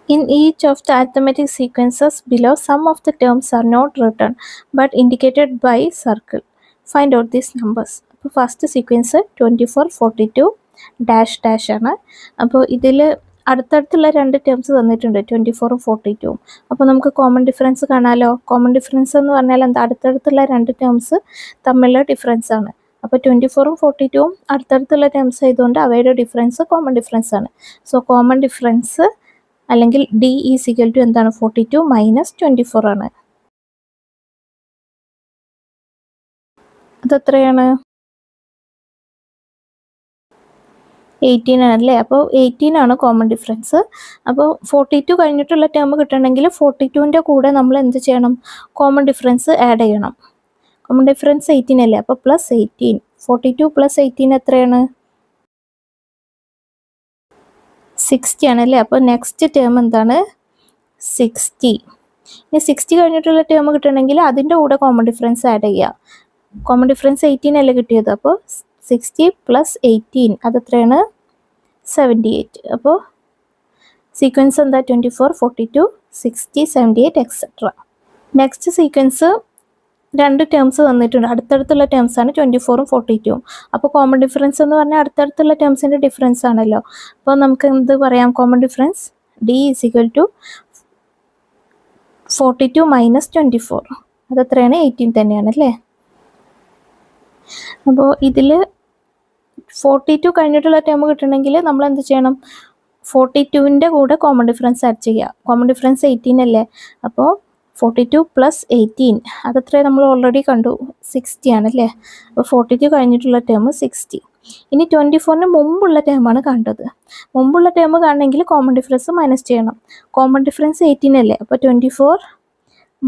In each of the arithmetic sequences below, some of the terms are not written but indicated by circle. Find out these numbers. അപ്പോൾ first sequence 2442 dash dash ആണ്. അപ്പോൾ ഇതിൽ അടുത്തടുത്തുള്ള രണ്ട് terms തന്നിട്ടുണ്ട് 24ഉം 42ഉം. അപ്പോൾ നമുക്ക് common difference കാണാമല്ലോ. Common difference എന്ന് പറഞ്ഞാൽ എന്താ, അടുത്തടുത്തുള്ള രണ്ട് ടേംസ് തമ്മിലുള്ള ഡിഫറൻസ് ആണ്. അപ്പോൾ 24ഉം 42ഉം അടുത്തടുത്തുള്ള ടേംസ് ആയതുകൊണ്ട് അവയുടെ ഡിഫറൻസ് കോമൺ ഡിഫറൻസ് ആണ്. സോ കോമൺ ഡിഫറൻസ് അല്ലെങ്കിൽ ഡി ഈസ് ഈക്വൽ ടു എന്താണ്, 42 മൈനസ് 24 ആണ്. അതെത്രയാണ്, 18 ആണല്ലേ. അപ്പോൾ 18 ആണ് കോമൺ ഡിഫറൻസ്. അപ്പോൾ 42 കഴിഞ്ഞിട്ടുള്ള ടേം കിട്ടണമെങ്കിൽ 42ൻ്റെ കൂടെ നമ്മൾ എന്ത് ചെയ്യണം, കോമൺ ഡിഫറൻസ് ആഡ് ചെയ്യണം. കോമൺ ഡിഫറൻസ് 18 അല്ലേ. അപ്പോൾ പ്ലസ് 18, 42 പ്ലസ് 18 എത്രയാണ്, 60 ആണല്ലേ. അപ്പോൾ നെക്സ്റ്റ് ടേം എന്താണ്, 60. ഇനി 60 കഴിഞ്ഞിട്ടുള്ള ടേം കിട്ടണമെങ്കിൽ അതിൻ്റെ കൂടെ കോമൺ ഡിഫറൻസ് ആഡ് ചെയ്യുക. കോമൺ ഡിഫറൻസ് 18 അല്ലേ കിട്ടിയത്. അപ്പോൾ 60 പ്ലസ് 18 അതെത്രയാണ്, 78. അപ്പോൾ സീക്വൻസ് എന്താ, 24, 42, 60, 78 എക്സെട്ര. നെക്സ്റ്റ് സീക്വൻസ് രണ്ട് ടേംസ് തന്നിട്ടുണ്ട്. അടുത്തടുത്തുള്ള ടേംസ് ആണ് 24ഉം 42ഉം. അപ്പോൾ കോമൺ ഡിഫറൻസ് എന്ന് പറഞ്ഞാൽ അടുത്തടുത്തുള്ള ടേംസിൻ്റെ ഡിഫറൻസ് ആണല്ലോ. അപ്പോൾ നമുക്ക് എന്ത് പറയാം, common difference D is equal to 42 minus 24. അതെത്രയാണ്, 18 തന്നെയാണ് അല്ലേ. അപ്പോൾ ഇതിൽ 42 കഴിഞ്ഞിട്ടുള്ള ടേം കിട്ടണമെങ്കിൽ നമ്മൾ എന്ത് ചെയ്യണം, 42ൻ്റെ കൂടെ കോമൺ ഡിഫറൻസ് ആഡ് ചെയ്യുക. കോമൺ ഡിഫറൻസ് 18 അല്ലേ. അപ്പോൾ 42 പ്ലസ് 18 അതത്ര നമ്മൾ ഓൾറെഡി കണ്ടു, 60 ആണല്ലേ. അപ്പോൾ 42 കഴിഞ്ഞിട്ടുള്ള ടേം 60. ഇനി 24ന് മുമ്പുള്ള ടേമാണ് കണ്ടത്. മുമ്പുള്ള ടേം കാണണമെങ്കിൽ കോമൺ ഡിഫറൻസ് മൈനസ് ചെയ്യണം. കോമൺ ഡിഫറൻസ് 18 അല്ലേ. അപ്പോൾ 24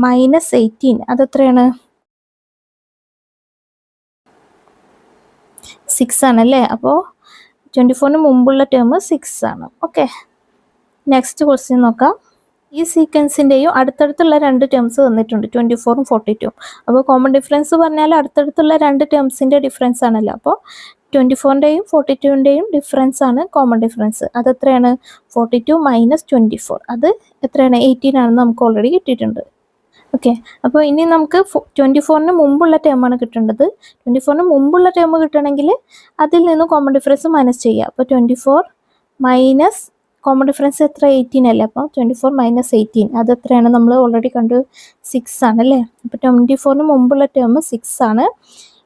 മൈനസ് 18 അതെത്രയാണ്, 6 ആണല്ലേ. അപ്പോൾ 24ന് മുമ്പുള്ള ടേം 6 ആണ്. ഓക്കെ, നെക്സ്റ്റ് ക്വസ്റ്റ്യൻ നോക്കാം. ഈ സീക്വൻസിൻ്റെയും അടുത്തടുത്തുള്ള രണ്ട് ടേംസ് തന്നിട്ടുണ്ട്, 24ഉം 42ഉം. അപ്പോൾ കോമൺ ഡിഫറൻസ് പറഞ്ഞാൽ അടുത്തടുത്തുള്ള രണ്ട് ടേംസിൻ്റെ ഡിഫറൻസ് ആണല്ലോ. അപ്പോൾ 24ൻ്റെയും 42ൻ്റെയും ഡിഫറൻസ് ആണ് കോമൺ ഡിഫറൻസ്. അതെത്രയാണ്, 42 മൈനസ് 24 അത് എത്രയാണ്, 18 ആണെന്ന് നമുക്ക് ഓൾറെഡി കിട്ടിയിട്ടുണ്ട്. ഓക്കെ, അപ്പോൾ ഇനി നമുക്ക് 24ന് മുമ്പുള്ള ടേമാണ് കിട്ടേണ്ടത്. 24ന് മുമ്പുള്ള ടേം കിട്ടണമെങ്കിൽ അതിൽ നിന്ന് കോമൺ ഡിഫറൻസ് മൈനസ് ചെയ്യുക. അപ്പോൾ 24 മൈനസ് കോമൺ ഡിഫറൻസ് എത്ര, 18 അല്ലേ. അപ്പോൾ 24 മൈനസ് 18 അതെത്രയാണ്, നമ്മൾ ഓൾറെഡി കണ്ടു, 6 ആണല്ലേ. അപ്പോൾ 24ന് മുമ്പുള്ള ടേം 6 ആണ്.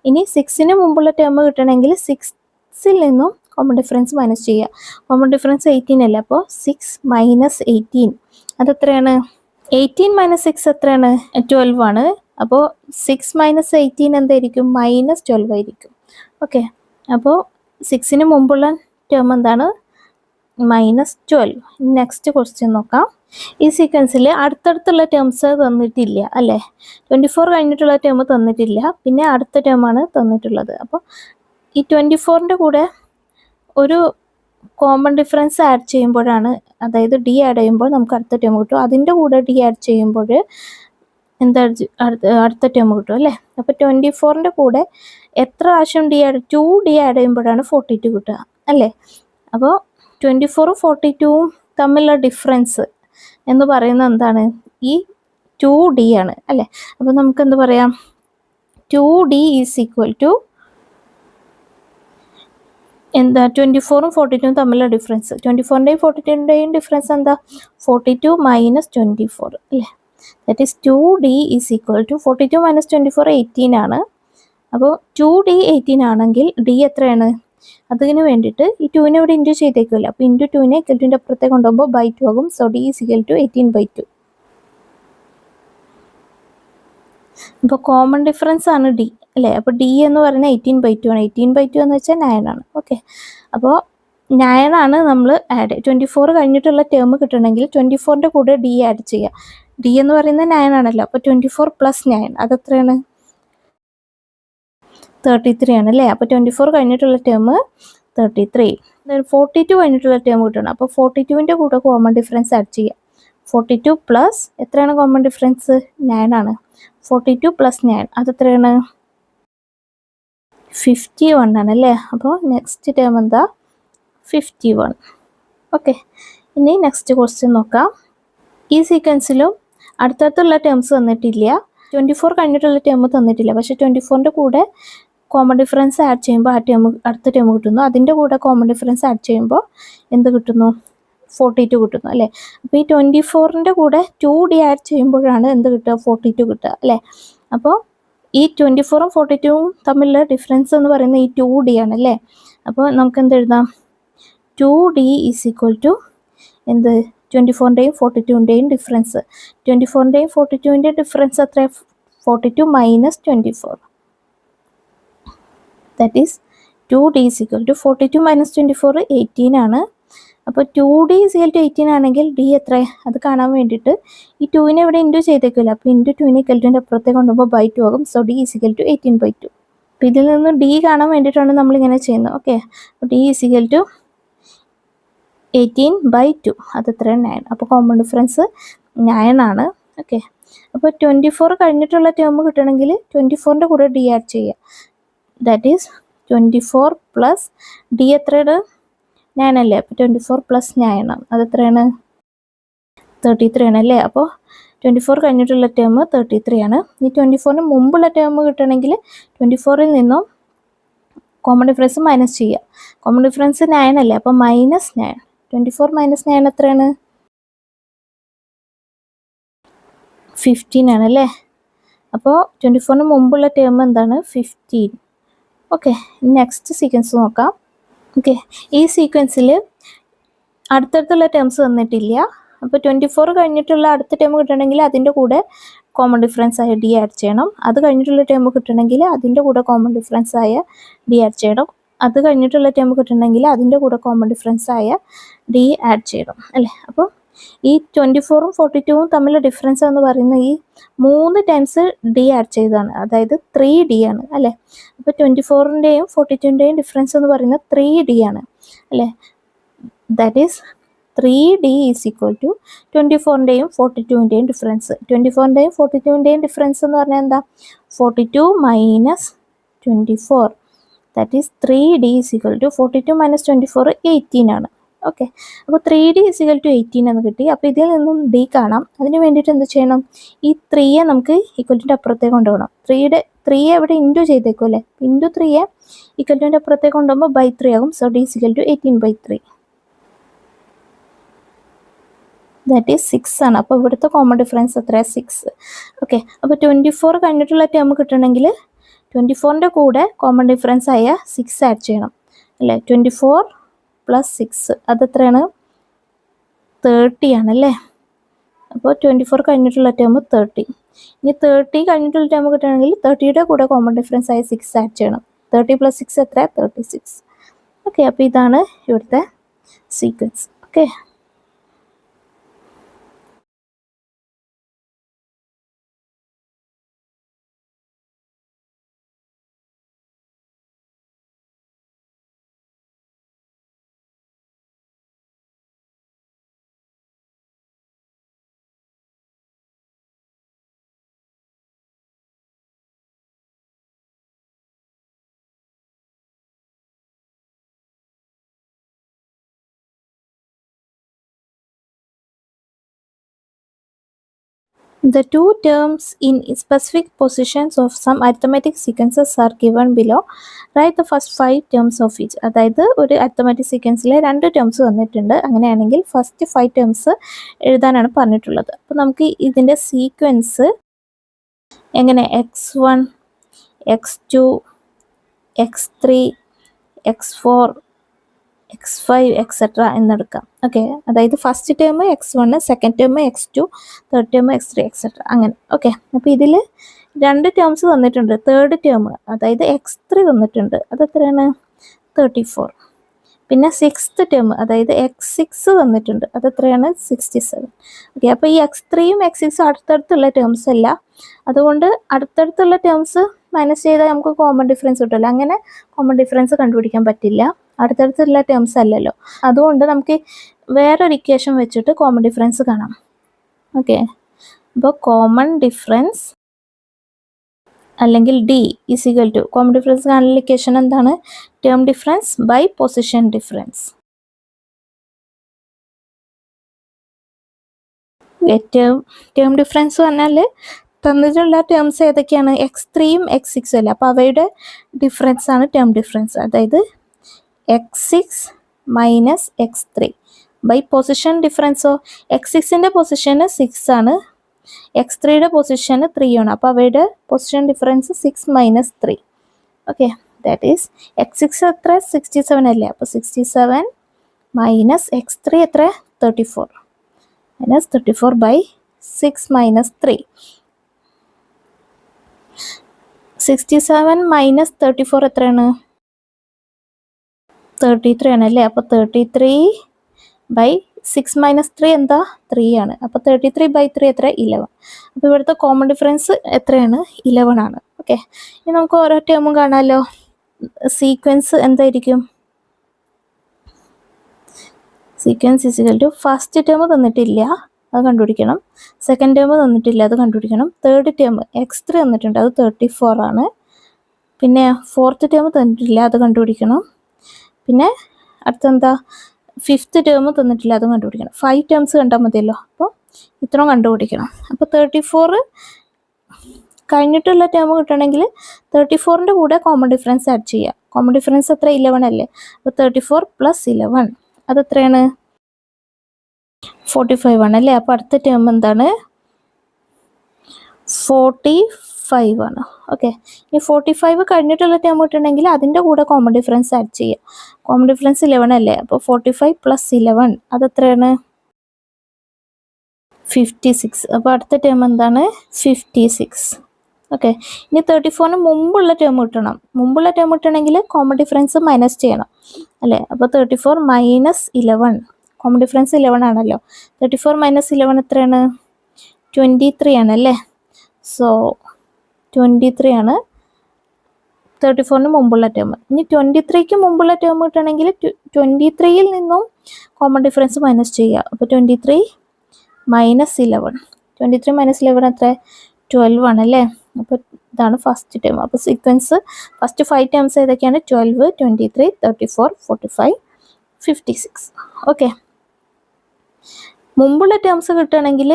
ഇനി 6ന് മുമ്പുള്ള ടേം കിട്ടണമെങ്കിൽ 6ൽ നിന്നും കോമൺ ഡിഫറൻസ് മൈനസ് ചെയ്യുക. കോമൺ ഡിഫറൻസ് 18 അല്ലേ. അപ്പോൾ 6 മൈനസ് 18 അതെത്രയാണ്, 18 മൈനസ് 6 എത്രയാണ്, 12 ആണ്. അപ്പോൾ 6 മൈനസ് 18 എന്തായിരിക്കും, മൈനസ് 12 ആയിരിക്കും. ഓക്കെ, അപ്പോൾ 6ന് മുമ്പുള്ള ടേം എന്താണ്, മൈനസ് 12. നെക്സ്റ്റ് ക്വസ്റ്റ്യൻ നോക്കാം. ഈ സീക്വൻസിൽ അടുത്തടുത്തുള്ള ടേംസ് തന്നിട്ടില്ല അല്ലേ. 24 കഴിഞ്ഞിട്ടുള്ള ടേം തന്നിട്ടില്ല, പിന്നെ അടുത്ത ടേമാണ് തന്നിട്ടുള്ളത്. അപ്പോൾ ഈ 24ൻ്റെ കൂടെ ഒരു കോമൺ ഡിഫറൻസ് ആഡ് ചെയ്യുമ്പോഴാണ്, അതായത് ഡി ആഡ് ചെയ്യുമ്പോൾ നമുക്ക് അടുത്ത ടേം കിട്ടും. അതിൻ്റെ കൂടെ ഡി ആഡ് ചെയ്യുമ്പോൾ എന്താ അടുത്ത ടേം കിട്ടും അല്ലേ. അപ്പോൾ 24ൻ്റെ കൂടെ എത്ര പ്രാവശ്യം ഡി ആഡ്, 2 ഡി ആഡ് ചെയ്യുമ്പോഴാണ് 42 കിട്ടുക അല്ലേ. അപ്പോൾ 24ഉം 42ഉം തമ്മിലുള്ള ഡിഫറൻസ് എന്ന് പറയുന്നത് എന്താണ്, ഈ 2D ആണ് അല്ലേ. അപ്പോൾ നമുക്ക് എന്ത് പറയാം, 2D ഈസ് ഈക്വൽ ടു എന്താ, 24ഉം 42ഉം തമ്മിലുള്ള ഡിഫറൻസ്. 24ൻ്റെയും 42ൻ്റെയും ഡിഫറൻസ് എന്താ, 42 മൈനസ് 24 അല്ലേ. That is 2D is equal to 42 minus 24 18 ആണ്. അപ്പോൾ 2D 18 ആണെങ്കിൽ ഡി എത്രയാണ്, അതിന് വേണ്ടിയിട്ട് ഈ 2നെ ഇവിടെ ഇൻറ്റു ചെയ്തേക്കില്ല. അപ്പോൾ ഇൻറ്റു 2നെ ഇക്വൽ അപ്പുറത്തേക്ക് കൊണ്ടുപോകുമ്പോൾ ബൈ 2 ആകും. So D is equal to 18/2. അപ്പോൾ കോമൺ ഡിഫറൻസ് ആണ് ഡി അല്ലേ. അപ്പോൾ ഡി എന്ന് പറയുന്നത് 18/2 ആണ്. 18/2 എന്ന് വെച്ചാൽ 9 ആണ്. ഓക്കെ, അപ്പോൾ 9 ആണ് നമ്മൾ ആഡ് 24 കഴിഞ്ഞിട്ടുള്ള ടേം കിട്ടണമെങ്കിൽ 24ൻ്റെ കൂടെ ഡി ആഡ് ചെയ്യുക. ഡി എന്ന് പറയുന്നത് 9 ആണല്ലോ. അപ്പോൾ 24 പ്ലസ് 9 അതെത്രയാണ്, 33 ആണ് അല്ലേ. അപ്പോൾ 24 കഴിഞ്ഞിട്ടുള്ള ടേം 33. 42 കഴിഞ്ഞിട്ടുള്ള ടേം കിട്ടണം. അപ്പോൾ 42ൻ്റെ കൂടെ കോമൺ ഡിഫറൻസ് ആഡ് ചെയ്യുക. 42 പ്ലസ് എത്രയാണ് കോമൺ ഡിഫറൻസ്, 9 ആണ്. 42 പ്ലസ് 9 അതെത്രയാണ്, 51 ആണ് അല്ലേ. അപ്പോൾ നെക്സ്റ്റ് ടേം എന്താ, 51. ഓക്കെ, ഇനി നെക്സ്റ്റ് ക്വസ്റ്റ്യൻ നോക്കാം. ഈ സീക്വൻസിലും അടുത്തടുത്തുള്ള ടേംസ് തന്നിട്ടില്ല. 24 കഴിഞ്ഞിട്ടുള്ള ടേം തന്നിട്ടില്ല. പക്ഷേ 24ൻ്റെ കൂടെ കോമൺ ഡിഫറൻസ് ആഡ് ചെയ്യുമ്പോൾ അടുത്ത ടേം കിട്ടുന്നു. അതിൻ്റെ കൂടെ കോമൺ ഡിഫറൻസ് ആഡ് ചെയ്യുമ്പോൾ എന്ത് കിട്ടുന്നു? 42 കിട്ടുന്നു അല്ലേ. അപ്പോൾ ഈ 24ൻ്റെ കൂടെ 2D ആഡ് ചെയ്യുമ്പോഴാണ് എന്ത് കിട്ടുക? 42 കിട്ടുക അല്ലേ. അപ്പോൾ ഈ 24ഉം 42ഉം തമ്മിലുള്ള ഡിഫറൻസ് എന്ന് പറയുന്നത് ഈ 2D ആണ് അല്ലേ. അപ്പോൾ നമുക്ക് എന്ത് എഴുതാം? 2D ഈസ് ഈക്വൽ ടു എന്ത്? 24ൻ്റെയും 42ൻ്റെയും ഡിഫറൻസ്. 24ൻ്റെയും 42ൻ്റെയും ഡിഫറൻസ് എത്ര? 42 minus 24. That is 2D is equal to 42 minus 24 18 ആണ്. അപ്പോൾ 2D ഈസ് ഈക്വൽ ടു 18 ആണെങ്കിൽ D എത്ര? അത് കാണാൻ വേണ്ടിയിട്ട് ഈ 2നെ ഇവിടെ ഇൻറ്റു ചെയ്തേക്കില്ല. അപ്പോൾ ഇൻറ്റു 2നെ ഇക്വൽറ്റിൻ്റെ അപ്പുറത്തേക്ക് കൊണ്ടുപോകുമ്പോൾ ബൈ 2 ആകും. So D is equal to 18/2. അപ്പോൾ ഇതിൽ നിന്ന് D കാണാൻ വേണ്ടിയിട്ടാണ് നമ്മളിങ്ങനെ ചെയ്യുന്നത്. ഓക്കെ, അപ്പോൾ D ഈസ് ഈക്വൽ ടു 18/2. അത് എത്രയാണ്? 9. അപ്പോൾ കോമൺ ഡിഫറൻസ് 9 ആണ്. ഓക്കെ, അപ്പോൾ 24 കഴിഞ്ഞിട്ടുള്ള ടേം കിട്ടണമെങ്കിൽ 24ൻ്റെ കൂടെ D ആഡ് ചെയ്യുക. ദാറ്റ് ഈസ് 24 പ്ലസ് D എത്രയാണ്? 9 അല്ലേ. അപ്പോൾ 24 പ്ലസ് 9 അത് എത്രയാണ്? 33 ആണ് അല്ലേ. അപ്പോൾ 24 കഴിഞ്ഞിട്ടുള്ള ടേം 33 ആണ്. ഈ 24ന് മുമ്പുള്ള ടേം കിട്ടണമെങ്കിൽ 24ൽ നിന്നും കോമൺ ഡിഫറൻസ് മൈനസ് ചെയ്യുക. കോമൺ ഡിഫറൻസ് 9 അല്ലേ. അപ്പോൾ മൈനസ് 9. 24 മൈനസ് 9 എത്രയാണ്? 15 ആണ് അല്ലേ. അപ്പോൾ 24ന് മുമ്പുള്ള ടേം എന്താണ്? 15. ഓക്കെ, നെക്സ്റ്റ് സീക്വൻസ് നോക്കാം. ഓക്കെ, ഈ സീക്വൻസിൽ അടുത്തടുത്തുള്ള ടേംസ് തന്നിട്ടില്ല. അപ്പോൾ 24 കഴിഞ്ഞിട്ടുള്ള അടുത്ത ടേം കിട്ടണമെങ്കിൽ അതിൻ്റെ കൂടെ കോമൺ ഡിഫറൻസ് ആയ D ആഡ് ചെയ്യണം. അത് കഴിഞ്ഞിട്ടുള്ള ടേം കിട്ടണമെങ്കിൽ അതിൻ്റെ കൂടെ കോമൺ ഡിഫറൻസ് ആയ D ആഡ് ചെയ്യണം. അത് കഴിഞ്ഞിട്ടുള്ള ടേം കിട്ടണമെങ്കിൽ അതിൻ്റെ കൂടെ കോമൺ ഡിഫറൻസ് ആയ D ആഡ് ചെയ്യണം അല്ലേ. അപ്പോൾ ഈ 24ഉം 42ഉം തമ്മിലുള്ള ഡിഫറൻസ് എന്ന് പറയുന്ന ഈ 3 ടൈംസ് D ആഡ് ചെയ്തതാണ്. അതായത് 3D ആണ് അല്ലേ. അപ്പോൾ 24ൻ്റെയും 42ൻ്റെയും ഡിഫറൻസ് എന്ന് പറയുന്നത് 3D ആണ് അല്ലേ. That is 3D is equal to 24ൻ്റെയും 42ൻ്റെയും ഡിഫറൻസ്. 24ൻ്റെയും 42ൻ്റെയും ഡിഫറൻസ് എന്ന് പറഞ്ഞാൽ എന്താ? 42 minus 24. That is 3D is equal to 42 minus 24 18 ആണ്. ഓക്കെ, അപ്പോൾ 3D ഈസ് ഈക്വൽ ടു 18 എന്ന് കിട്ടി. അപ്പോൾ ഇതിൽ നിന്നും D കാണാം. അതിന് വേണ്ടിയിട്ട് എന്ത് ചെയ്യണം? ഈ 3യെ നമുക്ക് ഇക്വൽറ്റിൻ്റെ അപ്പുറത്തേക്ക് കൊണ്ടുപോകണം. 3യെ ഇവിടെ ഇൻറ്റു ചെയ്തേക്കും അല്ലേ. ഇൻറ്റു 3യെ ഇക്വൽറ്റിൻ്റെ അപ്പുറത്തേക്ക് കൊണ്ടുപോകുമ്പോൾ ബൈ 3 ആകും. So D is equal to 18/3. That is 6 ആണ്. അപ്പോൾ ഇവിടുത്തെ കോമൺ ഡിഫറൻസ് എത്രയാണ്? 6. ഓക്കെ, അപ്പോൾ 24 കഴിഞ്ഞിട്ടുള്ള ടേം കിട്ടണമെങ്കിൽ 24ൻ്റെ കൂടെ കോമൺ ഡിഫറൻസ് ആയ 6 ആഡ് ചെയ്യണം അല്ലേ. 24 പ്ലസ് 6 അതെത്രയാണ്? 30 ആണല്ലേ. അപ്പോൾ 24 കഴിഞ്ഞിട്ടുള്ള ടേം 30. ഇനി 30 കഴിഞ്ഞിട്ടുള്ള ടേം കിട്ടണമെങ്കിൽ 30യുടെ കൂടെ കോമൺ ഡിഫറൻസ് ആയ 6 ആഡ് ചെയ്യണം. 30 പ്ലസ് 6 എത്ര? 36. ഓക്കെ, അപ്പോൾ ഇതാണ് ഇവിടുത്തെ sequence. Okay, the two terms in specific positions of some arithmetic sequences are given below. Write the first 5 terms of each. അതായത് ഒരു അരിത്തമാറ്റിക് സീക്വൻസിലെ 2 ടേംസ് തന്നിട്ടുണ്ട്. അങ്ങനെയാണെങ്കിൽ ഫസ്റ്റ് 5 ടേംസ് എഴുതാനാണ് പറഞ്ഞിട്ടുള്ളത്. അപ്പോൾ നമുക്ക് ഇതിൻ്റെ സീക്വൻസ് എങ്ങനെ x1 x2 x3 x4 x5 etcetera എന്നെടുക്കാം. ഓക്കെ, അതായത് first term x1, second term x2, third term x3 etcetera അങ്ങനെ. ഓക്കെ, അപ്പോൾ ഇതിൽ 2 ടേംസ് തന്നിട്ടുണ്ട്. തേർഡ് ടേം അതായത് x3 തന്നിട്ടുണ്ട്. അത് എത്രയാണ്? 34. പിന്നെ സിക്സ്ത് ടേം അതായത് x6 തന്നിട്ടുണ്ട്. അത് എത്രയാണ്? 67. ഓക്കെ, അപ്പോൾ ഈ x3യും x6 അടുത്തടുത്തുള്ള ടേംസ് അല്ല. അതുകൊണ്ട് അടുത്തടുത്തുള്ള ടേംസ് മൈനസ് ചെയ്താൽ നമുക്ക് കോമൺ ഡിഫറൻസ് കിട്ടില്ല. അങ്ങനെ കോമൺ ഡിഫറൻസ് കണ്ടുപിടിക്കാൻ പറ്റില്ല, അടുത്തടുത്തുള്ള ടേംസ് അല്ലല്ലോ. അതുകൊണ്ട് നമുക്ക് വേറൊരു ഇക്വേഷൻ വെച്ചിട്ട് കോമൺ ഡിഫറൻസ് കാണാം. ഓക്കെ, അപ്പോൾ കോമൺ ഡിഫറൻസ് അല്ലെങ്കിൽ D is equal to common difference കാണുന്ന ഇക്വേഷൻ എന്താണ്? Term difference by position difference. Term difference പറഞ്ഞാൽ തന്നിട്ടുള്ള ടേംസ് ഏതൊക്കെയാണ്? x3യും x6 അല്ലേ, അപ്പോൾ അവയുടെ ഡിഫറൻസ് ആണ് ടേം ഡിഫറൻസ്. അതായത് x6 minus x3 by position ഡിഫറൻസോ x6ൻ്റെ പൊസിഷന് 6 ആണ്, x3യുടെ പൊസിഷന് 3 ആണ്. അപ്പോൾ അവയുടെ position difference 6 minus 3. Okay, that is x6 എത്ര? 67 അല്ലേ, അപ്പോൾ 67 മൈനസ് x3 എത്ര? 34 മൈനസ് 34 ബൈ 6 മൈനസ് 3. 67 മൈനസ് 34 എത്രയാണ്? 33 ആണ് അല്ലേ, അപ്പോൾ 33 ബൈ 6 മൈനസ് 3 എന്താ? 3 ആണ്. അപ്പോൾ 33 ബൈ 3 എത്ര? 11. അപ്പോൾ ഇവിടുത്തെ കോമൺ ഡിഫറൻസ് എത്രയാണ്? 11 ആണ്. ഓക്കെ, ഇനി നമുക്ക് ഓരോ ടേമും കാണാമല്ലോ. സീക്വൻസ് എന്തായിരിക്കും? Sequence is equal to first term തന്നിട്ടില്ല, അത് കണ്ടുപിടിക്കണം. സെക്കൻഡ് ടേം തന്നിട്ടില്ല, അത് കണ്ടുപിടിക്കണം. തേർഡ് ടേം x3 തന്നിട്ടുണ്ട്, അത് 34 ആണ്. പിന്നെ ഫോർത്ത് ടേം തന്നിട്ടില്ല, അത് കണ്ടുപിടിക്കണം. പിന്നെ അടുത്തെന്താ? ഫിഫ്ത്ത് ടേം തന്നിട്ടില്ല, അത് കണ്ടുപിടിക്കണം. 5 ടേംസ് കണ്ടാൽ മതിയല്ലോ, അപ്പോൾ ഇത്രയും കണ്ടുപിടിക്കണം. അപ്പോൾ 34 കഴിഞ്ഞിട്ടുള്ള ടേം കിട്ടണമെങ്കിൽ 34ൻ്റെ കൂടെ കോമൺ ഡിഫറൻസ് ആഡ് ചെയ്യുക. കോമൺ ഡിഫറൻസ് എത്ര? 11 അല്ലേ, അപ്പോൾ 34 പ്ലസ് 11 അതെത്രയാണ്? 45 ആണ് അല്ലേ. അപ്പോൾ അടുത്ത ടേം എന്താണ്? 45 ആണ്. ഓക്കെ, ഈ 45 കഴിഞ്ഞിട്ടുള്ള ടേം കിട്ടണമെങ്കിൽ അതിൻ്റെ കൂടെ കോമൺ ഡിഫറൻസ് ആഡ് ചെയ്യുക. കോമൺ ഡിഫറൻസ് 11 അല്ലേ, അപ്പോൾ 45 പ്ലസ് 11 അതെത്രയാണ്? 56. അപ്പോൾ അടുത്ത ടേം എന്താണ്? 56. ഓക്കെ, ഇനി 34ന് മുമ്പുള്ള ടേം കിട്ടണം. മുമ്പുള്ള ടേം കിട്ടണമെങ്കിൽ കോമൺ ഡിഫറൻസ് മൈനസ് ചെയ്യണം അല്ലേ, അപ്പോൾ 34 മൈനസ് 11. കോമൺ ഡിഫറൻസ് 11 ആണല്ലോ. 34 മൈനസ് 11 എത്രയാണ്? 23 ആണല്ലേ. സോ 23 ആണ് 34ന് മുമ്പുള്ള ടേം. ഇനി 23ക്ക് മുമ്പുള്ള ടേം കിട്ടണമെങ്കിൽ 23യിൽ നിന്നും കോമൺ ഡിഫറൻസ് മൈനസ് ചെയ്യുക. അപ്പോൾ 23 മൈനസ് 11. 23 മൈനസ് 11 എത്ര? 12 ആണല്ലേ. അപ്പോൾ ഇതാണ് ഫസ്റ്റ് ടേം. അപ്പോൾ സീക്വൻസ് ഫസ്റ്റ് 5 ടേംസ് ഏതൊക്കെയാണ്? 12, 23, 34, 45, 56. ഓക്കെ, മുമ്പുള്ള ടേംസ് കിട്ടുകയാണെങ്കിൽ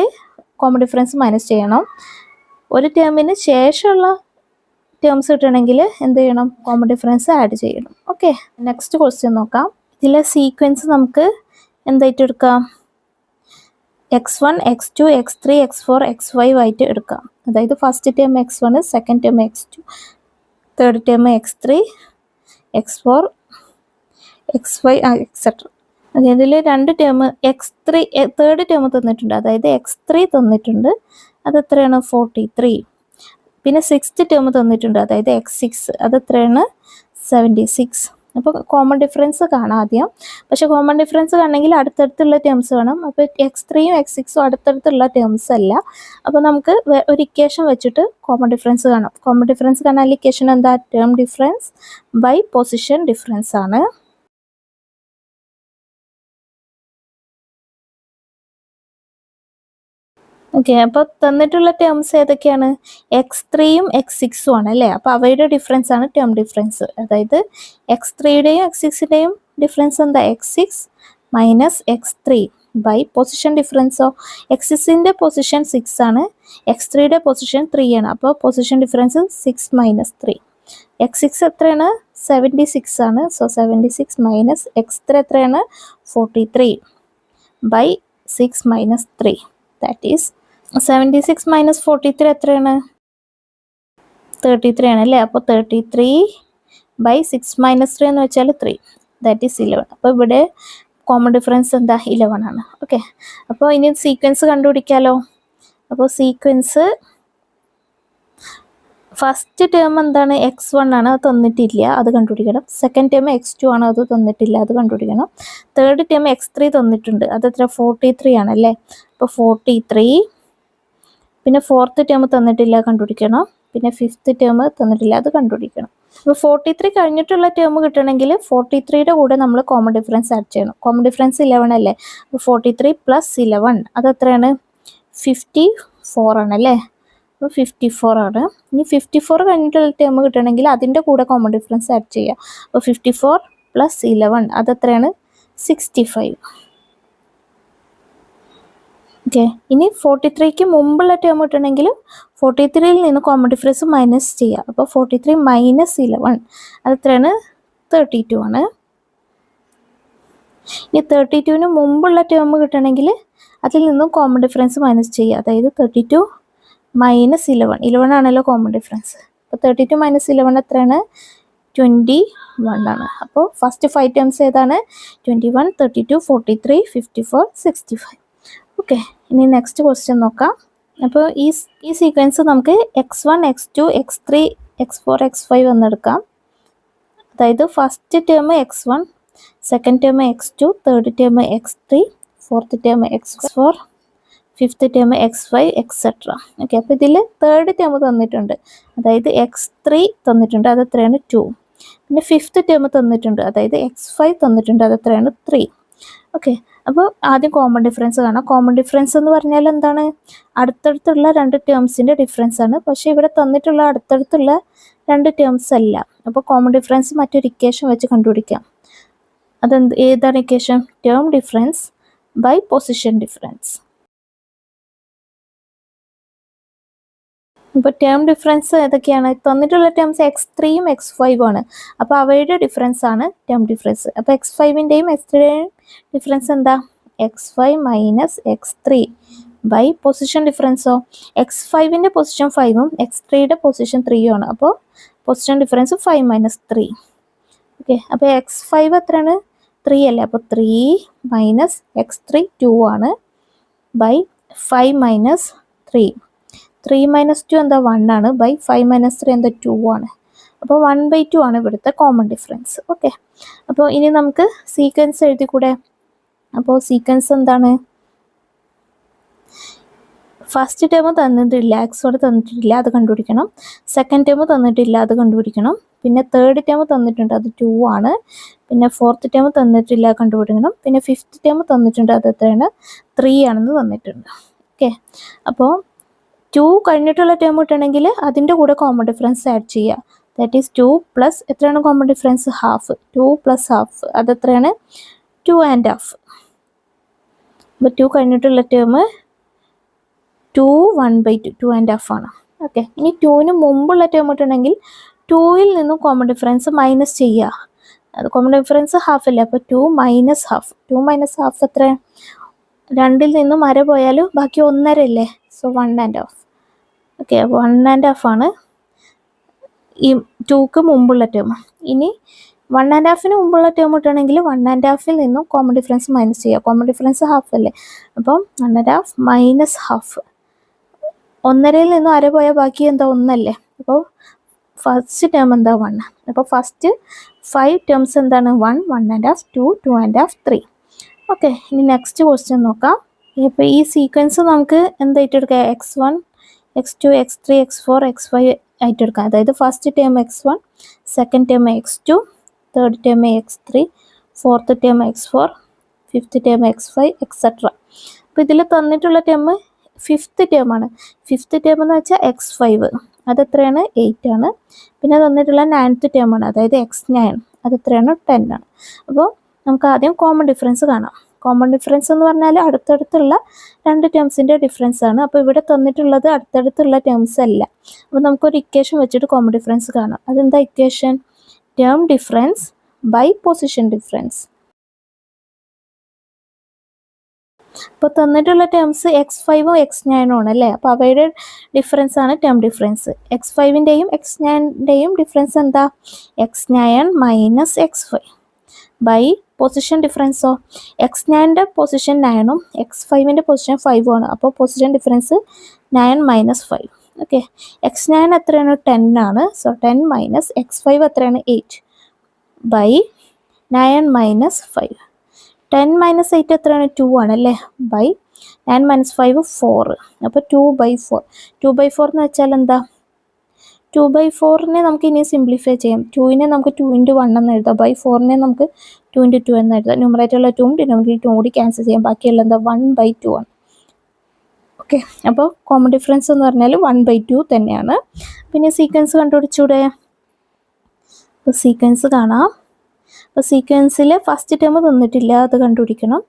കോമൺ ഡിഫറൻസ് മൈനസ് ചെയ്യണം. ഒരു ടേമിന് ശേഷമുള്ള ടേംസ് കിട്ടണമെങ്കിൽ എന്ത് ചെയ്യണം? കോമൺ ഡിഫറൻസ് ആഡ് ചെയ്യണം. ഓക്കെ, നെക്സ്റ്റ് ക്വസ്റ്റ്യൻ നോക്കാം. ഇതിലെ സീക്വൻസ് നമുക്ക് എന്തായിട്ട് എടുക്കാം? x1, x2, x3, x4, x5 ആയിട്ട് എടുക്കാം. അതായത് first term x1, second term x2, third term x3, x4, x5 etcetera. അതായത് ഇതിൽ രണ്ട് ടേം x3 തേർഡ് ടേം തന്നിട്ടുണ്ട്, അതായത് x3 തന്നിട്ടുണ്ട്, അതെത്രയാണ്? 43. പിന്നെ സിക്സ്ത് ടേം തന്നിട്ടുണ്ട്, അതായത് x6, അതെത്രയാണ്? 76. അപ്പോൾ കോമൺ ഡിഫറൻസ് കാണാം ആദ്യം. പക്ഷെ കോമൺ ഡിഫറൻസ് കാണണമെങ്കിൽ അടുത്തടുത്തുള്ള ടേംസ് വേണം. അപ്പോൾ x3യും x6ഉം അടുത്തടുത്തുള്ള ടേംസ് അല്ല. അപ്പോൾ നമുക്ക് ഒരു ഇക്വേഷൻ വെച്ചിട്ട് കോമൺ ഡിഫറൻസ് കാണാം. കോമൺ ഡിഫറൻസ് കാണാൻ ഇക്വേഷൻ എന്താ? Term difference by position difference ആണ്. ഓക്കെ, അപ്പോൾ തന്നിട്ടുള്ള ടേംസ് ഏതൊക്കെയാണ്? x3യും x6ഉം ആണ് അല്ലേ. അപ്പോൾ അവയുടെ ഡിഫറൻസ് ആണ് ടേം ഡിഫറൻസ്. അതായത് x3യുടെയും x6ൻ്റെയും ഡിഫറൻസ് എന്താ? x6 minus x3 by position ഡിഫറൻസോ x6ൻ്റെ പൊസിഷൻ 6 ആണ്, x3യുടെ പൊസിഷൻ 3 ആണ്. അപ്പോൾ പൊസിഷൻ ഡിഫറൻസ് 6 മൈനസ് 3. x6 എത്രയാണ്? 76 ആണ്. സോ 76 മൈനസ് x3 എത്രയാണ്? 43 by 6 minus 3. That is 76 minus 43 എത്രയാണ്? 33 ആണ് അല്ലേ. അപ്പോൾ 33 ബൈ 6 മൈനസ് 3 എന്ന് വെച്ചാൽ 3, ദാറ്റ് ഈസ് 11. അപ്പോൾ ഇവിടെ കോമൺ ഡിഫറൻസ് എന്താ? 11 ആണ്. ഓക്കെ, അപ്പോൾ ഇനി സീക്വൻസ് കണ്ടുപിടിക്കാമല്ലോ. അപ്പോൾ സീക്വൻസ് ഫസ്റ്റ് ടേം എന്താണ്? x1 ആണ്, അത് തന്നിട്ടില്ല, അത് കണ്ടുപിടിക്കണം. സെക്കൻഡ് ടേം x2 ആണ്, അത് തന്നിട്ടില്ല, അത് കണ്ടുപിടിക്കണം. തേർഡ് ടേം x3 തന്നിട്ടുണ്ട്, അത് എത്ര? 43 ആണല്ലേ. അപ്പോൾ 43. പിന്നെ ഫോർത്ത് ടേം തന്നിട്ടില്ല, കണ്ടുപിടിക്കണം. പിന്നെ ഫിഫ്ത്ത് ടേം തന്നിട്ടില്ല, അത് കണ്ടുപിടിക്കണം. അപ്പോൾ 43 കഴിഞ്ഞിട്ടുള്ള ടേം കിട്ടണമെങ്കിൽ 43യുടെ കൂടെ നമ്മൾ കോമൺ ഡിഫറൻസ് ആഡ് ചെയ്യണം. കോമൺ ഡിഫറൻസ് 11 അല്ലേ. അപ്പോൾ 43 പ്ലസ് 11 അത് എത്രയാണ്? 54 ആണല്ലേ. അപ്പോൾ 54 ആണ്. ഇനി 54 കഴിഞ്ഞിട്ടുള്ള ടേം കിട്ടണമെങ്കിൽ അതിൻ്റെ കൂടെ കോമൺ ഡിഫറൻസ് ആഡ് ചെയ്യുക. അപ്പോൾ 54 പ്ലസ് 11 അതെത്രയാണ്? 65 ഓക്കെ, ഇനി 43ക്ക് മുമ്പുള്ള ടേം കിട്ടണമെങ്കിൽ 43യിൽ നിന്ന് കോമൺ ഡിഫറൻസ് മൈനസ് ചെയ്യുക. അപ്പോൾ 43 മൈനസ് 11 അത് എത്രയാണ്? 32 ആണ്. ഇനി 32ന് മുമ്പുള്ള ടേം കിട്ടണമെങ്കിൽ അതിൽ നിന്നും കോമൺ ഡിഫറൻസ് മൈനസ് ചെയ്യുക. അതായത് 32 മൈനസ് 11 ആണല്ലോ കോമൺ ഡിഫറൻസ്. അപ്പോൾ 32 മൈനസ് 11 എത്രയാണ്? 21 ആണ്. അപ്പോൾ ഫസ്റ്റ് 5 ടേംസ് ഏതാണ്? 21, 32, 43, 54, 65. ഓക്കെ, ഇനി നെക്സ്റ്റ് ക്വസ്റ്റ്യൻ നോക്കാം. അപ്പോൾ ഈ സീക്വൻസ് നമുക്ക് x1, x2, x3, x4, x5 എന്നെടുക്കാം. അതായത് first term x1, second term x2, third term x3, fourth term x4, fifth term x5, etcetera. Okay, അപ്പോൾ ഇതിൽ തേർഡ് ടേം തന്നിട്ടുണ്ട്, അതായത് x3 തന്നിട്ടുണ്ട്, അത് എത്രയാണ്? 2. പിന്നെ ഫിഫ്ത്ത് ടേം തന്നിട്ടുണ്ട്, അതായത് x5 തന്നിട്ടുണ്ട്, അത് എത്രയാണ്? 3. ഓക്കെ, അപ്പോൾ ആദ്യം കോമൺ ഡിഫറൻസ് കാണാം. കോമൺ ഡിഫറൻസ് എന്ന് പറഞ്ഞാൽ എന്താണ്? അടുത്തടുത്തുള്ള രണ്ട് ടേംസിൻ്റെ ഡിഫറൻസ് ആണ്. പക്ഷേ ഇവിടെ തന്നിട്ടുള്ള അടുത്തടുത്തുള്ള രണ്ട് ടേംസ് അല്ല. അപ്പോൾ കോമൺ ഡിഫറൻസ് മറ്റൊരു ഇക്വേഷൻ വെച്ച് കണ്ടുപിടിക്കാം. ഏതാണ് equation? Term difference by position difference. ഇപ്പോൾ ടേം ഡിഫറൻസ് ഏതൊക്കെയാണ്? തന്നിട്ടുള്ള ടേംസ് x3യും x5 ആണ്. അപ്പോൾ അവയുടെ ഡിഫറൻസ് ആണ് ടേം ഡിഫറൻസ്. അപ്പോൾ x5ൻ്റെയും x3യുടെയും ഡിഫറൻസ് എന്താ? x5 minus x3 by position ഡിഫറൻസോ? x5ൻ്റെ പൊസിഷൻ 5ഉം x3യുടെ പൊസിഷൻ 3ഉം ആണ്. അപ്പോൾ പൊസിഷൻ ഡിഫറൻസ് 5 മൈനസ് 3. ഓക്കെ, അപ്പോൾ x5 എത്രയാണ്? 3 അല്ലേ? അപ്പോൾ 3 മൈനസ് x3 2 ആണ് ബൈ 5 മൈനസ് 3. 3 മൈനസ് 2 എന്താ? 1 ആണ് ബൈ 5 മൈനസ് 3 എന്താ? 2 ആണ്. അപ്പോൾ 1/2 ആണ് ഇവിടുത്തെ കോമൺ ഡിഫറൻസ്. ഓക്കെ, അപ്പോൾ ഇനി നമുക്ക് സീക്വൻസ് എഴുതിക്കൂടെ? അപ്പോൾ സീക്വൻസ് എന്താണ്? ഫസ്റ്റ് ടേം തന്നിട്ടില്ല, എക്സോട് തന്നിട്ടില്ല, അത് കണ്ടുപിടിക്കണം. സെക്കൻഡ് ടേം തന്നിട്ടില്ല, അത് കണ്ടുപിടിക്കണം. പിന്നെ തേർഡ് ടേം തന്നിട്ടുണ്ട്, അത് 2 ആണ്. പിന്നെ ഫോർത്ത് ടേം തന്നിട്ടില്ല, കണ്ടുപിടിക്കണം. പിന്നെ ഫിഫ്ത്ത് ടേം തന്നിട്ടുണ്ട്, അത് എത്രയാണ്? 3 ആണെന്ന് തന്നിട്ടുണ്ട്. ഓക്കെ, അപ്പോൾ 2 കഴിഞ്ഞിട്ടുള്ള ടേം കിട്ടണമെങ്കിൽ അതിൻ്റെ കൂടെ കോമൺ ഡിഫറൻസ് ആഡ് ചെയ്യുക. ദാറ്റ് ഈസ് 2 പ്ലസ് എത്രയാണ് common difference? Half. 2 plus half അത് എത്രയാണ്? 2.5. അപ്പോൾ 2 കഴിഞ്ഞിട്ടുള്ള ടേം 2 1/2 2.5 ആണ്. ഓക്കെ, ഇനി 2ന് മുമ്പുള്ള ടേം കിട്ടണമെങ്കിൽ 2ൽ നിന്നും കോമൺ ഡിഫറൻസ് മൈനസ് ചെയ്യുക. അത് കോമൺ ഡിഫറൻസ് ഹാഫ് അല്ലേ? അപ്പോൾ 2 മൈനസ് ഹാഫ്. 2 മൈനസ് ഹാഫ് എത്ര? 2ൽ നിന്നും അര പോയാൽ ബാക്കി 1.5 അല്ലേ? സോ 1.5. ഓക്കെ, 1.5 ആണ് ഈ 2ക്ക് മുമ്പുള്ള ടേം. ഇനി 1.5ന് മുമ്പുള്ള ടേം കിട്ടണമെങ്കിൽ 1.5ൽ നിന്നും കോമൺ ഡിഫറൻസ് മൈനസ് ചെയ്യുക. കോമൺ ഡിഫറൻസ് ഹാഫ് അല്ലേ? അപ്പം 1.5 മൈനസ് ഹാഫ്. 1.5ൽ നിന്നും അര പോയാൽ ബാക്കി എന്താ? 1 അല്ലേ? അപ്പോൾ ഫസ്റ്റ് ടേം എന്താ? 1. അപ്പോൾ ഫസ്റ്റ് 5 ടേംസ് എന്താണ്? 1, 1.5, 2, 2.5, 3. ഓക്കെ, ഇനി നെക്സ്റ്റ് ക്വസ്റ്റ്യൻ നോക്കാം. ഇപ്പോൾ ഈ സീക്വൻസ് നമുക്ക് എന്തായിട്ട് എടുക്കാം? x1, x2, x3, x4, x5 ആയിട്ട് എടുക്കാം. അതായത് first term x1, second term x2, third term x3, fourth term x4, fifth term x5, etcetera. അപ്പോൾ ഇതിൽ തന്നിട്ടുള്ള ടേം ഫിഫ്ത്ത് ടേം ആണ്. ഫിഫ്ത്ത് ടേം എന്ന് വെച്ചാൽ x5, അതെത്രയാണ്? 8 ആണ്. പിന്നെ തന്നിട്ടുള്ള 9th ടേം ആണ്, അതായത് x9, അതെത്രയാണ്? 10 ആണ്. അപ്പോൾ നമുക്ക് ആദ്യം കോമൺ ഡിഫറൻസ് കാണാം. കോമൺ ഡിഫറൻസ് എന്ന് പറഞ്ഞാൽ അടുത്തടുത്തുള്ള രണ്ട് ടേംസിൻ്റെ ഡിഫറൻസ് ആണ്. അപ്പോൾ ഇവിടെ തന്നിട്ടുള്ളത് അടുത്തടുത്തുള്ള ടേംസ് അല്ല. അപ്പോൾ നമുക്കൊരു ഇക്വേഷൻ വെച്ചിട്ട് കോമൺ ഡിഫറൻസ് കാണാം. അതെന്താ equation? Term difference by position difference. അപ്പോൾ തന്നിട്ടുള്ള ടേംസ് x5ഉം x9ഉം ആണ് അല്ലേ? അപ്പോൾ അവയുടെ ഡിഫറൻസ് ആണ് ടേം ഡിഫറൻസ്. x5ൻ്റെയും x9ൻ്റെയും ഡിഫറൻസ് എന്താ? x9 minus x5 by position ഡിഫറൻസോ? x9ൻ്റെ പൊസിഷൻ 9ഉം x5ൻ്റെ പൊസിഷൻ 5ഉം ആണ്. അപ്പോൾ position difference 9 minus 5. Okay, x9 എത്രയാണ്? 10 ആണ്. സോ 10 മൈനസ് x5 എത്രയാണ്? 8 ബൈ 9 മൈനസ് 5. 10 മൈനസ് 8 എത്രയാണ്? 2 ആണ് അല്ലേ? By 9 minus 5 4. അപ്പോൾ 2/4. 2/4 എന്ന് വെച്ചാൽ എന്താ? 2/4നെ നമുക്ക് ഇനി സിംപ്ലിഫൈ ചെയ്യാം. 2നെ നമുക്ക് 2x1 എന്ന് എഴുതാം. ബൈ 4നെ നമുക്ക് 2x2 എന്ന് എഴുതാം. ന്യൂമറേറ്ററിലുള്ള 2ഉം ഡിനോമിനേറ്ററിൽ 2 കൂടി ക്യാൻസൽ ചെയ്യാം. ബാക്കിയുള്ള എന്താ? 1/2 ആണ്. ഓക്കെ, അപ്പോൾ കോമൺ ഡിഫറൻസ് എന്ന് പറഞ്ഞാൽ 1/2 തന്നെയാണ്. പിന്നെ സീക്വൻസ് കണ്ടുപിടിച്ചൂടെ? സീക്വൻസ് കാണാം. അപ്പോൾ സീക്വൻസിൽ ഫസ്റ്റ് ടേം തന്നിട്ടില്ല, അത് കണ്ടുപിടിക്കണം.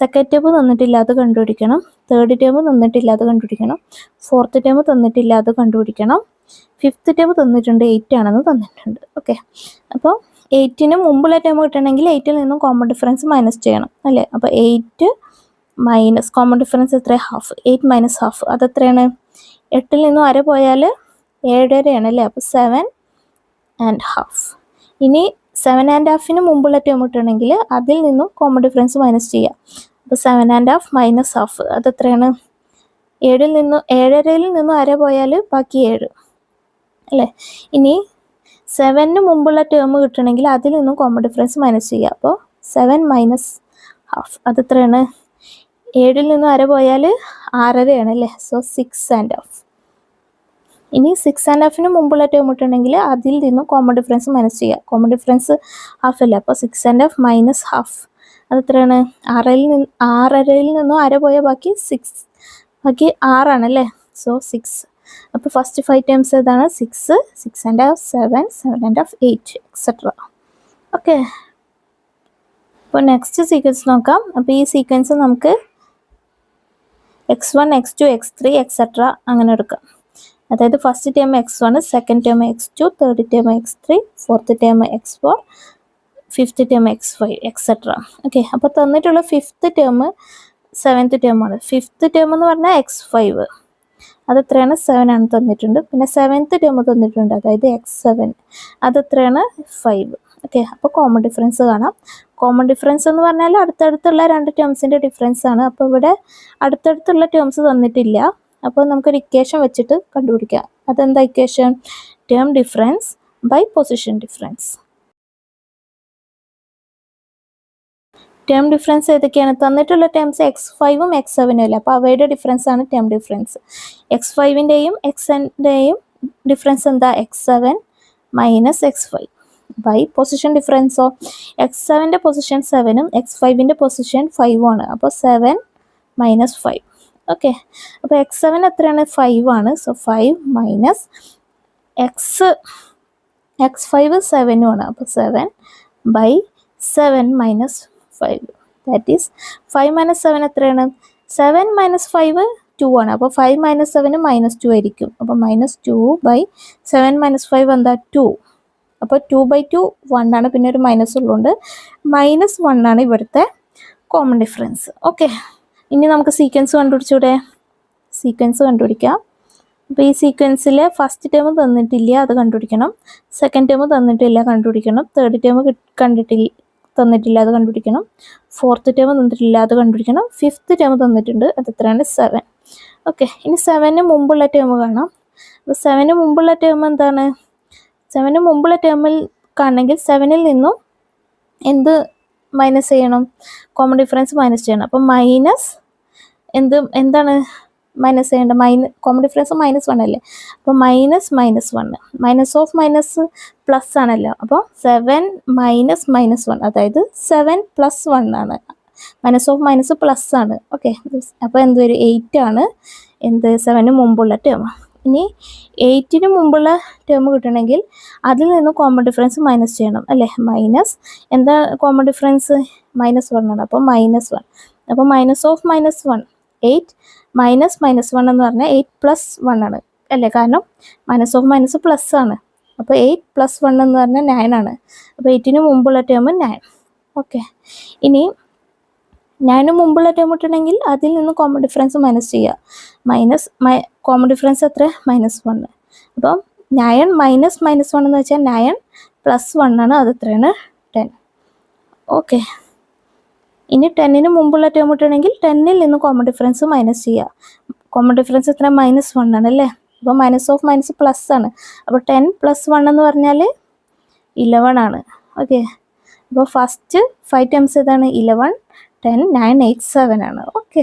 സെക്കൻഡ് ടേം തന്നിട്ടില്ല, അത് കണ്ടുപിടിക്കണം. തേർഡ് ടേം തന്നിട്ടില്ല, അത് കണ്ടുപിടിക്കണം. ഫോർത്ത് ടേം തന്നിട്ടില്ല, അത് കണ്ടുപിടിക്കണം. ഫിഫ്ത്ത് ടേം തന്നിട്ടുണ്ട്, 8 ആണെന്ന് തന്നിട്ടുണ്ട്. ഓക്കെ, അപ്പോൾ 8ന് മുമ്പുള്ള ടേം കിട്ടണമെങ്കിൽ 8ൽ നിന്നും കോമൺ ഡിഫറൻസ് മൈനസ് ചെയ്യണം അല്ലേ. അപ്പോൾ 8 മൈനസ് കോമൺ ഡിഫറൻസ് എത്ര, ഹാഫ്. 8 മൈനസ് ഹാഫ് അതെത്രയാണ്, 8ൽ നിന്നും അര പോയാൽ 7.5 അല്ലേ. അപ്പോൾ 7.5. ഇനി 7.5ന് മുമ്പുള്ള ടേം കിട്ടണമെങ്കിൽ അതിൽ നിന്നും കോമൺ ഡിഫറൻസ് മൈനസ് ചെയ്യുക. അപ്പോൾ 7.5 മൈനസ് ഹാഫ് അതെത്രയാണ്, 7.5ൽ നിന്നും അര പോയാൽ ബാക്കി 7 അല്ലേ. ഇനി 7ന് മുമ്പുള്ള ടേം കിട്ടണമെങ്കിൽ അതിൽ നിന്നും കോമൺ ഡിഫറൻസ് മൈനസ് ചെയ്യുക. അപ്പോൾ 7 മൈനസ് ഹാഫ് അതെത്രയാണ്, 7ൽ നിന്നും അര പോയാൽ 6.5 അല്ലേ. സോ 6.5. ഇനി 6.5ന് മുമ്പുള്ള ടേം കിട്ടണമെങ്കിൽ അതിൽ നിന്നും കോമൺ ഡിഫറൻസ് മൈനസ് ചെയ്യുക. കോമൺ ഡിഫറൻസ് ഹാഫ് അല്ലേ. അപ്പോൾ 6.5 മൈനസ് ഹാഫ് അതെത്രയാണ്, 6.5ൽ നിന്നും അര പോയാൽ ബാക്കി 6, ബാക്കി 6 ആണല്ലേ. സോ 6. അപ്പോൾ ഫസ്റ്റ് 5 ടേംസ് ഏതാണ്, 6, 6.5, 7, 7.5, 8 എക്സെട്ര. ഓക്കെ, അപ്പോൾ നെക്സ്റ്റ് സീക്വൻസ് നോക്കാം. അപ്പോൾ ഈ സീക്വൻസ് നമുക്ക് x1, x2, x3 എക്സെട്ര അങ്ങനെ എടുക്കാം. അതായത് first term x1, second term x2, third term x3, fourth term x4, fifth term x5 etcetera. Okay, അപ്പോൾ തന്നിട്ടുള്ള ഫിഫ്ത്ത് ടേം 7th ടേം ആണ്. ഫിഫ്ത്ത് ടേം എന്ന് പറഞ്ഞാൽ x5 അതെത്രയാണ്, 7 ആണ് തന്നിട്ടുണ്ട്. പിന്നെ 7th ടേം തന്നിട്ടുണ്ട്, അതായത് x7 അതെത്രയാണ്, 5. ഓക്കെ, അപ്പോൾ കോമൺ ഡിഫറൻസ് കാണാം. കോമൺ ഡിഫറൻസ് എന്ന് പറഞ്ഞാൽ അടുത്തടുത്തുള്ള 2 ടേംസിൻ്റെ ഡിഫറൻസ് ആണ്. അപ്പോൾ ഇവിടെ അടുത്തടുത്തുള്ള ടേംസ് തന്നിട്ടില്ല. അപ്പോൾ നമുക്കൊരു ഇക്വേഷൻ വെച്ചിട്ട് കണ്ടുപിടിക്കാം. അതെന്താ equation, term difference by position difference. Term difference ഏതൊക്കെയാണ്, തന്നിട്ടുള്ള ടേംസ് x5ഉം x7ഉം അല്ലേ. അപ്പോൾ അവയുടെ ഡിഫറൻസ് ആണ് ടേം ഡിഫറൻസ്. x5ൻ്റെയും x7ൻ്റെയും ഡിഫറൻസ് എന്താ, x7 minus x5 by position ഡിഫറൻസോ, x7ൻ്റെ പൊസിഷൻ 7ഉം x5ൻ്റെ പൊസിഷൻ 5ഉം ആണ്. അപ്പോൾ 7 മൈനസ് 5. ഓക്കെ, അപ്പോൾ x7 എത്രയാണ്, 5 ആണ്. സോ 5 മൈനസ് x5 7ഉം ആണ്. അപ്പോൾ 7 by 7 minus 5 that is 5 minus 7 എത്രയാണ്, 7 മൈനസ് 5 2 ആണ്. അപ്പോൾ 5 മൈനസ് 7 മൈനസ് 2 ആയിരിക്കും. അപ്പോൾ മൈനസ് 2 ബൈ 7 മൈനസ് 5 എന്താ, 2. അപ്പോൾ 2/2 1 ആണ്, പിന്നെ ഒരു മൈനസ് ഉള്ളതുകൊണ്ട് മൈനസ് 1 ആണ് ഇവിടുത്തെ കോമൺ ഡിഫറൻസ്. ഓക്കെ, ഇനി നമുക്ക് സീക്വൻസ് കണ്ടുപിടിച്ചൂടെ, സീക്വൻസ് കണ്ടുപിടിക്കാം. അപ്പോൾ ഈ സീക്വൻസിൽ ഫസ്റ്റ് ടേം തന്നിട്ടില്ല, അത് കണ്ടുപിടിക്കണം. സെക്കൻഡ് ടേം തന്നിട്ടില്ല, കണ്ടുപിടിക്കണം. തേർഡ് ടേം തന്നിട്ടില്ല, അത് കണ്ടുപിടിക്കണം. ഫോർത്ത് ടേം തന്നിട്ടില്ല, അത് കണ്ടുപിടിക്കണം. ഫിഫ്ത്ത് ടേം തന്നിട്ടുണ്ട്, അത് എത്രയാണ്, 7. ഓക്കെ, ഇനി 7ന് മുമ്പുള്ള ടേം കാണാം. അപ്പോൾ 7ന് മുമ്പുള്ള ടേം എന്താണ്, 7ന് മുമ്പുള്ള ടേമിൽ കാണണമെങ്കിൽ 7ൽ നിന്നും എന്ത് മൈനസ് ചെയ്യണം, കോമൺ ഡിഫറൻസ് മൈനസ് ചെയ്യണം. അപ്പോൾ മൈനസ് എന്താണ് മൈനസ് ചെയ്യേണ്ടത്, കോമൺ ഡിഫറൻസ് -1 അല്ലേ. അപ്പോൾ -1 മൈനസ് ഓഫ് മൈനസ് പ്ലസ് ആണല്ലോ. അപ്പോൾ 7 മൈനസ് -1 അതായത് 7 + 1 ആണ്. മൈനസ് ഓഫ് മൈനസ് പ്ലസ് ആണ്. ഓക്കെ, അപ്പോൾ എന്ത് വരും, 8 ആണ് 7ന് മുമ്പുള്ള ടേം. ഇനി 8ന് മുമ്പുള്ള ടേം കിട്ടണമെങ്കിൽ അതിൽ നിന്ന് കോമൺ ഡിഫറൻസ് മൈനസ് ചെയ്യണം അല്ലേ. മൈനസ് എന്താ കോമൺ ഡിഫറൻസ്, -1 ആണ്. അപ്പോൾ -1, അപ്പോൾ മൈനസ് ഓഫ് -1 8 മൈനസ് -1 എന്ന് പറഞ്ഞാൽ 8 + 1 ആണ് അല്ലേ. കാരണം മൈനസ് ഓഫ് മൈനസ് പ്ലസ് ആണ്. അപ്പോൾ 8 + 1 എന്ന് പറഞ്ഞാൽ 9 ആണ്. അപ്പോൾ 8ന് മുമ്പുള്ള ടേം 9. ഓക്കെ, ഇനി 9ന് മുമ്പുള്ള ടേം കിട്ടണമെങ്കിൽ അതിൽ നിന്ന് കോമൺ ഡിഫറൻസ് മൈനസ് ചെയ്യുക. കോമൺ ഡിഫറൻസ് എത്ര, -1. അപ്പം 9 മൈനസ് -1 എന്ന് വെച്ചാൽ 9 + 1 ആണ്, അത് എത്രയാണ്, 10. ഓക്കെ, ഇനി 10ന് മുമ്പുള്ള ടേം കിട്ടണമെങ്കിൽ 10ൽ നിന്ന് കോമൺ ഡിഫറൻസ് മൈനസ് ചെയ്യുക. കോമൺ ഡിഫറൻസ് എത്ര, -1 ആണ് അല്ലേ. അപ്പോൾ മൈനസ് ഓഫ് മൈനസ് പ്ലസ് ആണ്. അപ്പോൾ 10 + 1 എന്ന് പറഞ്ഞാൽ 11 ആണ്. ഓക്കെ, അപ്പോൾ ഫസ്റ്റ് 5 ടേംസ് ഏതാണ്, 11, 10, 9, 8, 7 ആണ്. ഓക്കെ.